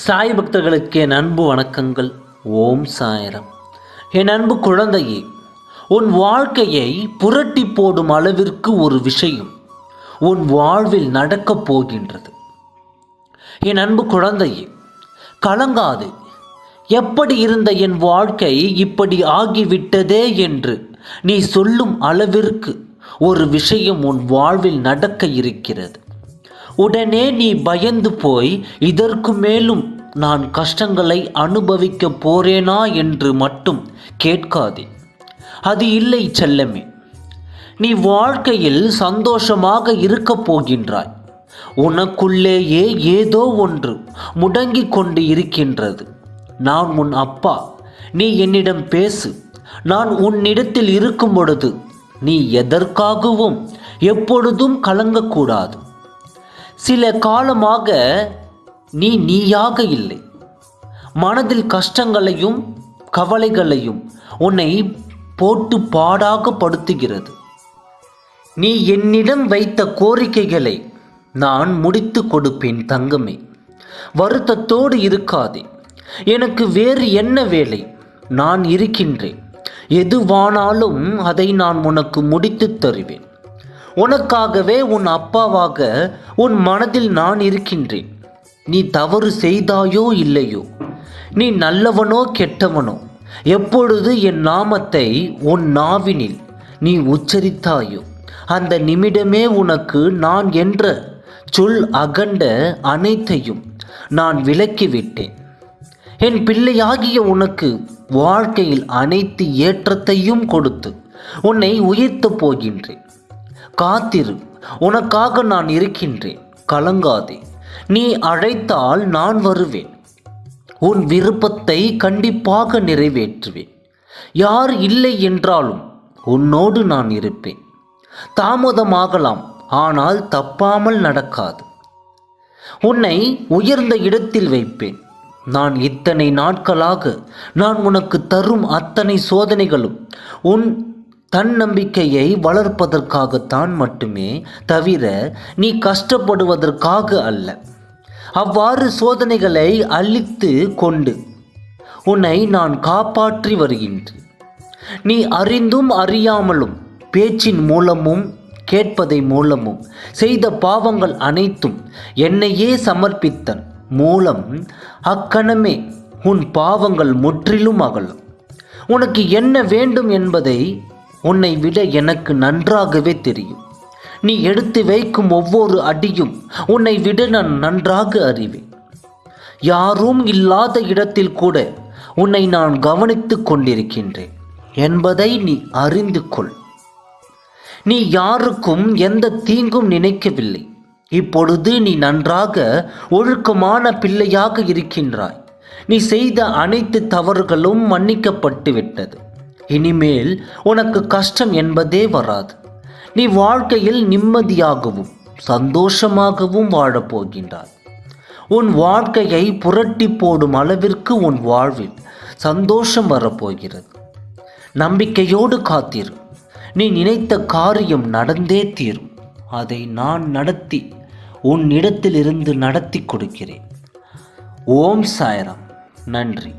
சாய் பக்தர்களுக்கு என் அன்பு வணக்கங்கள். ஓம் சாய்ராம். என் அன்பு குழந்தையே, உன் வாழ்க்கையை புரட்டி போடும் அளவிற்கு ஒரு விஷயம் உன் வாழ்வில் நடக்கப் போகின்றது. என் அன்பு குழந்தையே, கலங்காது. எப்படி இருந்த என் வாழ்க்கை இப்படி ஆகிவிட்டதே என்று நீ சொல்லும் அளவிற்கு ஒரு விஷயம் உன் வாழ்வில் நடக்க இருக்கிறது. உடனே நீ பயந்து போய் இதற்கு மேலும் நான் கஷ்டங்களை அனுபவிக்க போறேனா என்று மட்டும் கேட்காதே. அது இல்லை செல்லமே. நீ வாழ்க்கையில் சந்தோஷமாக இருக்கப் போகின்றாய். உனக்குள்ளேயே ஏதோ ஒன்று முடங்கிக் கொண்டு இருக்கின்றது. நான் உன் அப்பா, நீ என்னிடம் பேசு. நான் உன்னிடத்தில் இருக்கும் பொழுது நீ எதற்காகவும் எப்பொழுதும் கலங்கக்கூடாது. சில காலமாக நீயாக இல்லை. மனதில் கஷ்டங்களையும் கவலைகளையும் உன்னை போட்டு பாடாக படுத்துகிறது. நீ என்னிடம் வைத்த கோரிக்கைகளை நான் முடித்து கொடுப்பேன் தங்கமே. வருத்தத்தோடு இருக்காதே. எனக்கு வேறு என்ன வேலை? நான் இருக்கின்றேன். எதுவானாலும் அதை நான் உனக்கு முடித்து தருவேன். உனக்காகவே உன் அப்பாவாக உன் மனதில் நான் இருக்கின்றேன். நீ தவறு செய்தாயோ இல்லையோ, நீ நல்லவனோ கெட்டவனோ, எப்பொழுது என் நாமத்தை உன் நாவினில் நீ உச்சரித்தாயோ அந்த நிமிடமே உனக்கு நான் என்ற சொல் அகண்ட அனைத்தையும் நான் விலக்கிவிட்டேன். என் பிள்ளையாகிய உனக்கு வாழ்க்கையில் அனைத்து ஏற்றத்தையும் கொடுத்து உன்னை உயர்த்தப் போகின்றேன். காத்திரு, உனக்காக நான் இருக்கின்றேன். கலங்காதே. நீ அழைத்தால் நான் வருவேன். உன் விருப்பத்தை கண்டிப்பாக நிறைவேற்றுவேன். யார் இல்லை என்றாலும் உன்னோடு நான் இருப்பேன். தாமதமாகலாம், ஆனால் தப்பாமல் நடக்காது. உன்னை உயர்ந்த இடத்தில் வைப்பேன். நான் இத்தனை நாட்களாக நான் உனக்கு தரும் அத்தனை சோதனைகளும் உன் தன்னம்பிக்கையை வளர்ப்பதற்காகத்தான் மட்டுமே தவிர நீ கஷ்டப்படுவதற்காக அல்ல. அவ்வாறு சோதனைகளை அழித்து கொண்டு உன்னை நான் காப்பாற்றி வருகின்றேன். நீ அறிந்தும் அறியாமலும் பேச்சின் மூலமும் கேட்பதை மூலமும் செய்த பாவங்கள் அனைத்தும் என்னையே சமர்ப்பித்தன் மூலம் அக்கணமே உன் பாவங்கள் முற்றிலும் அகலும். உனக்கு என்ன வேண்டும் என்பதை உன்னை விட எனக்கு நன்றாகவே தெரியும். நீ எடுத்து வைக்கும் ஒவ்வொரு அடியும் உன்னை விட நான் நன்றாக அறிவேன். யாரும் இல்லாத இடத்தில் கூட உன்னை நான் கவனித்து கொண்டிருக்கின்றேன் என்பதை நீ அறிந்து கொள். நீ யாருக்கும் எந்த தீங்கும் நினைக்கவில்லை. இப்பொழுது நீ நன்றாக ஒழுக்கமான பிள்ளையாக இருக்கின்றாய். நீ செய்த அனைத்து தவறுகளும் மன்னிக்கப்பட்டு விட்டது. இனிமேல் உனக்கு கஷ்டம் என்பதே வராது. நீ வாழ்க்கையில் நிம்மதியாகவும் சந்தோஷமாகவும் வாழப்போகின்றாய். உன் வாழ்க்கையை புரட்டி போடும் அளவிற்கு உன் வாழ்வில் சந்தோஷம் வரப்போகிறது. நம்பிக்கையோடு காத்திரு. நீ நினைத்த காரியம் நடந்தே தீரும். அதை நான் நடத்தி உன்னிடத்திலிருந்து நடத்தி கொடுக்கிறேன். ஓம் சாய்ராம். நன்றி.